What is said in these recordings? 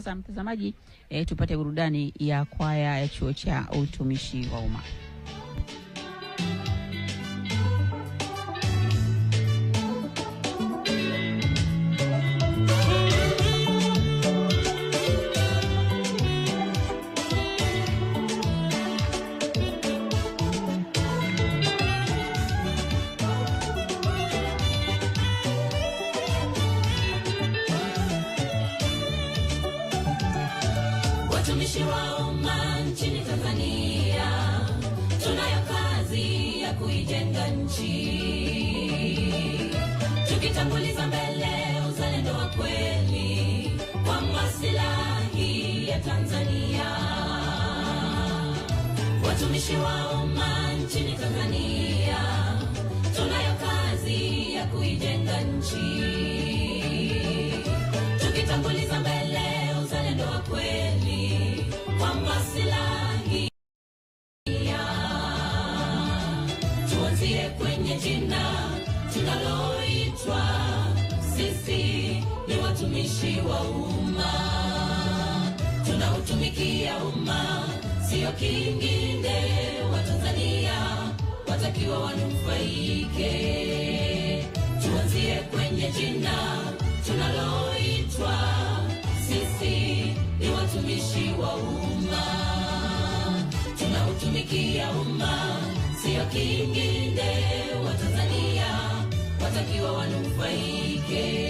sasa mtazamaji, tupate burudani ya kwaya ya Chuo cha Utumishi wa Umma. Watumishi wa umma nchini Tanzania, tunayo kazi ya kuijenga nchi, tukitanguliza mbele uzalendo wa kweli kwa maslahi ya Tanzania. Watumishi wa umma nchini Tanzania, tunayo kazi ya kuijenga nchi, tukitanguliza mbele uzalendo wa kweli kwa maslahi ya. Tuanzie kwenye jina tunaloitwa, sisi ni watumishi wa umma, tunautumikia umma, sio kingine. Watanzania watakiwa wanufaike. Tuanzie kwenye jina tunaloitwa, sisi ni watumishi wa umma, tunautumikia umma, sio kingine. Watanzania watakiwa wanufaike.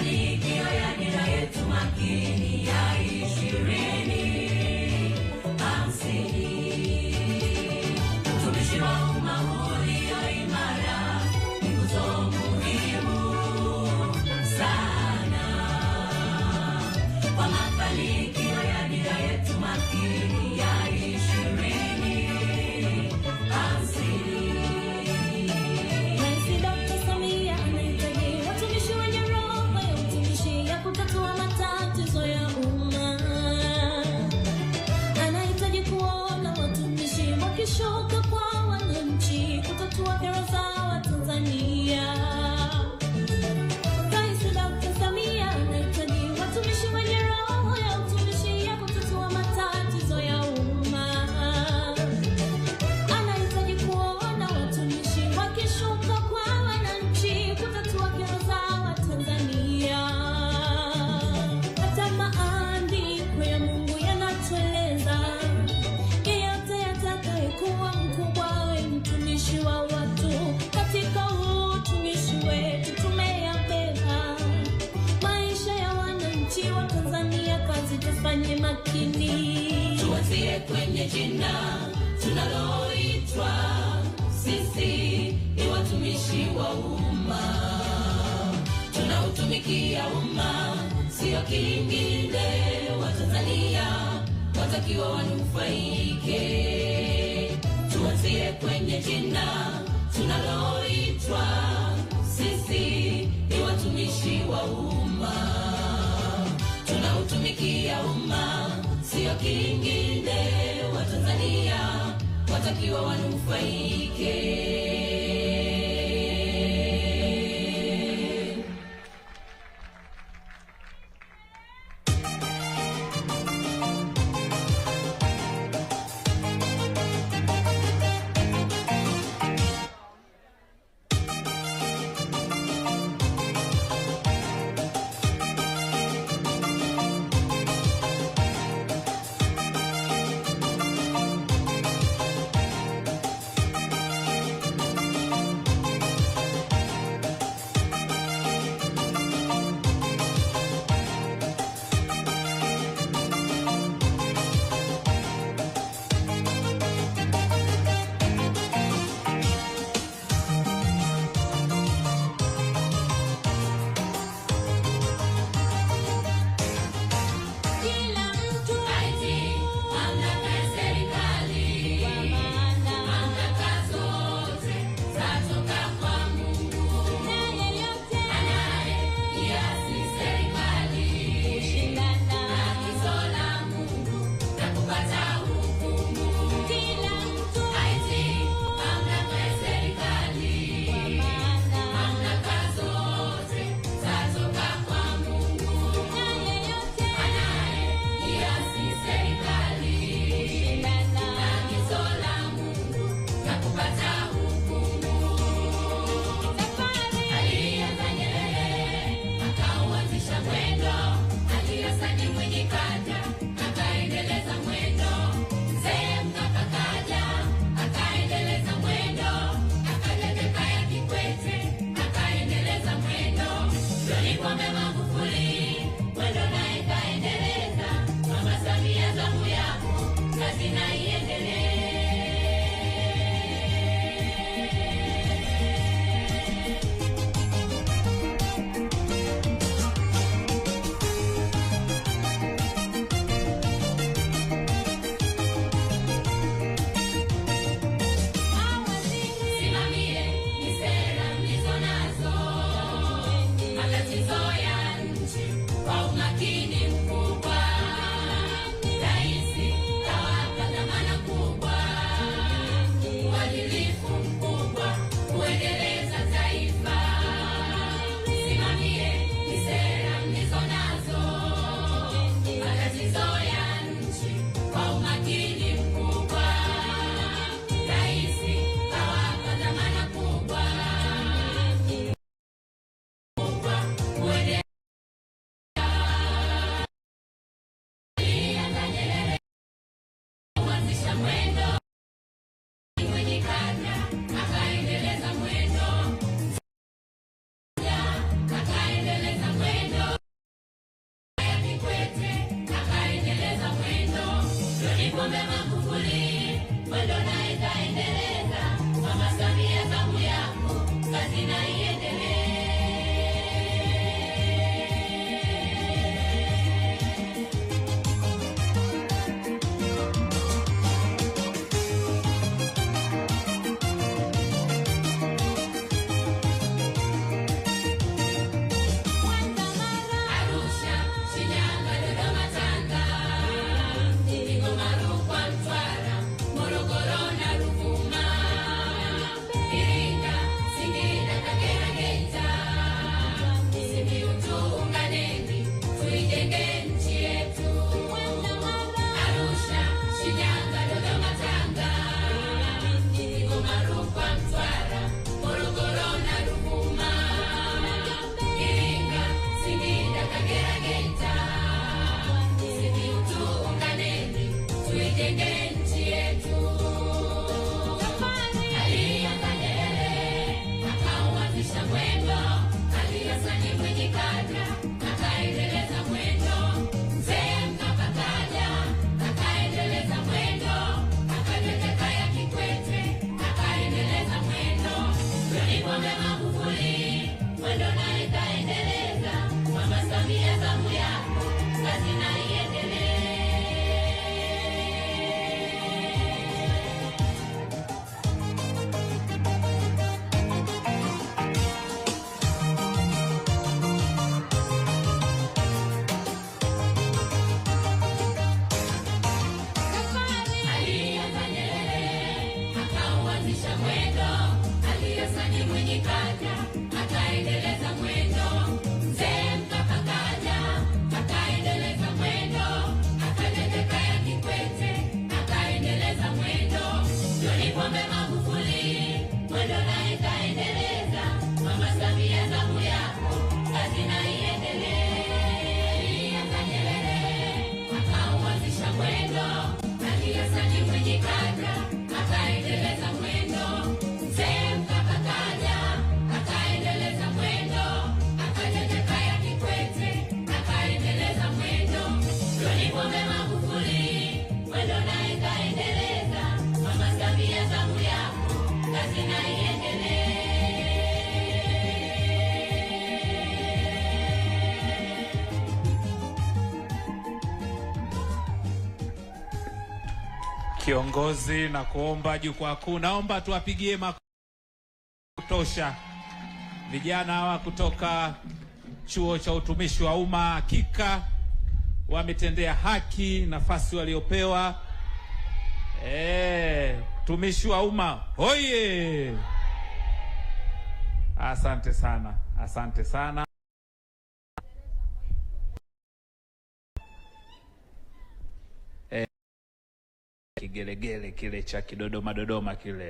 mafanikio ya dira yetu makini ya 2050. Utumishi wa umma ulio imara ni nguzo muhimu sana kwa mafanikio ya dira yetu makini ya 2050. Rais Dr. Samia anahitaji watumishi wenye roho ya utumishi ya kutatua matatizo ya umma. Anahitaji kuona watumishi wakishuka kwa wananchi kutatua kero za Watanzania. Rais Dr. Samia anahitaji watumishi wenye roho ya utumishi ya kutatua matatizo ya umma. Anahitaji kuona watumishi wakishuka kwa wananchi kutatua kero za Watanzania. Hata maandiko ya Mungu yanatueleza yeyote atakayekuwa mkubwa awe mtumishi wa watu. Katika utumishi wetu tumeyabeba maisha ya wananchi wa Tanzania. Kazi tufanye makini, Tuanzie kwenye jina tunaloitwa, sisi ni watumishi wa umma. Tunautumikia umma, sio kingine. Watanzania watakiwa wanufaike. Tuanzie kwenye jina tunaloitwa, sisi ni watumishi wa umma. Tunautumikia umma, sio kingine. Watanzania watakiwa wanufaike. kila mtu Aiti, mamlaka ya serikali, mamlaka zote zatoka kwa Mungu. na yeyote Anayeiasi serikali, shindana. agizo la Mungu na kupata hukumu. Kila mtu Aiti, mamlaka ya serikali, mamlaka zote zatoka kwa Mungu. na yeyote Anayeiasi serikali, shindana. agizo la Mungu na kupata hukumu. Safari Alianza Nyerere akauanzisha mwendo, alianza Mwinyi kaja akaendeleza mwendo, Mzee Mkapa kaja akaendeleza mwendo, akaja Jakaya Kikwete akaendeleza mwendo, John Pombe Magufuli mwendo naye kaendeleza. Mama Samia zamu yako, kazi na iendelee. Simamie ni sera mlizo nazo, matatizo ya nchi Samia zamu yako, kazi na iendelee. Alianza Nyerere, akauanzisha mwendo, aliyesaini Mwinyi kaja, akaendeleza mwendo. Mzee Mkapa kaja, akaendeleza mwendo. Akaja Jakaya Kikwete, akaendeleza mwendo. John Pombe Magufuli, mwendo naye kaendeleza. Mama Samia zamu yako, kazi na iendelee. Alianza Nyerere, akauanzisha mwendo, aliyesaini Mwinyi kaja, akaendeleza mwendo. Mzee Mkapa kaja, akaendeleza mwendo. Akaja Jakaya Kikwete, akaendeleza mwendo. John Pombe Magufuli, mwendo naye kaendeleza. Mama Samia zamu yako, kazi na iendelee. Kiongozi na kuomba jukwaa kuu, naomba tuwapigie makofi kutosha vijana hawa kutoka Chuo cha Utumishi wa Umma. Hakika wametendea haki nafasi waliopewa. Utumishi wa umma hoye! Asante sana, asante sana. Kigelegele kile cha kidodoma dodoma kile,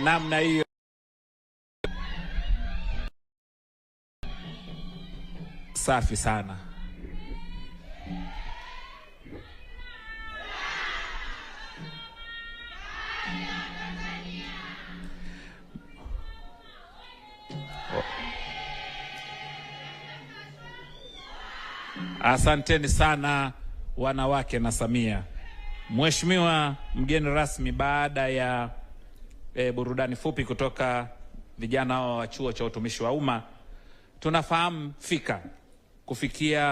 namna hiyo. Safi sana. Asanteni sana wanawake na Samia. Mheshimiwa mgeni rasmi, baada ya burudani fupi kutoka vijana wa Chuo cha Utumishi wa Umma, tunafahamu fika kufikia